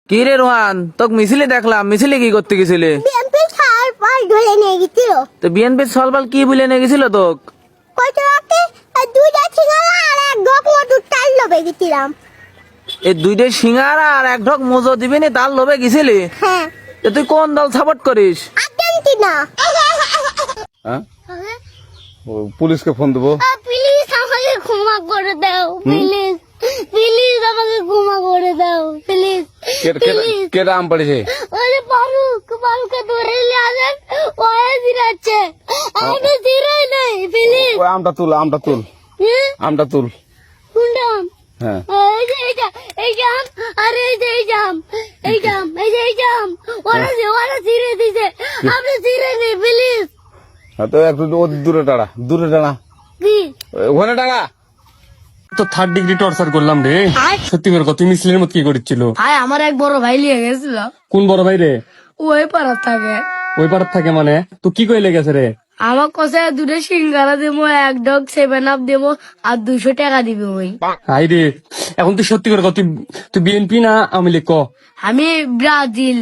কি রে রোহান, তোকে মিছিলে দেখলাম, মিছিলে কি করতে গেছিলে? বিএমপি সার পাল ধরে নিয়ে গেছিল। তো বিএনপির সলবাল কি বলে নিয়ে গেছিল তোক? কত রাতে দুইটা সিঙ্গারা আর এক ঢোক মধুর চাল লোভে গেছিলাম। এই দুইটা সিঙ্গারা আর এক ঢোক মজো দিবি নি, তার লোভে গেছিলি? হ্যাঁ, তো তুই কোন দল সাপোর্ট করিস? আর্জেন্টিনা। হ্যাঁ ও পুলিশকে ফোন দেবো। প্লিজ আমাকে ক্ষমা করে দাও, প্লিজ প্লিজ আমাকে ক্ষমা করে দাও, প্লিজ প্লিজ। কেটা আম পড়েছে? ওরে ফারুককে ধরে নিয়ে আসেন, ওয়ে দিরাচ্ছে, আমি দিরাই নাই, প্লিজ। ওই আমটা তুল আমটা তুল কোনটা আম? হ্যাঁ এই যে এই জাম, আরে এই যে এই জাম, এই জাম, ওরা ছিঁড়ে দিছে, আপনি ছিঁড়ে নেই, প্লিজ। হ্যাঁ, তো একটু দূরে টাড়া কি ওখানে টাড়া। তো 3rd ডিগ্রি টর্চার করলাম রে। সত্যি করে কত মিসলির মত কি করেছিল? ভাই আমার এক বড় ভাই লিয়ে গেছিল, কোন বড় ভাই রে? ওই পাড়ার থাকে। ওই পাড়ার থাকে মানে? তো কি কইলে গেছে রে? আমার কাছে দুটো সিঙ্গারা দেবো, এক ডগ 7 আপ দেবো, আর 200 টাকা দিবে ওই। হাই রে, এখন তুই সত্যি করে কত, তুই বিএনপি না আওয়ামী লীগ ক? আমি ব্রাজিল।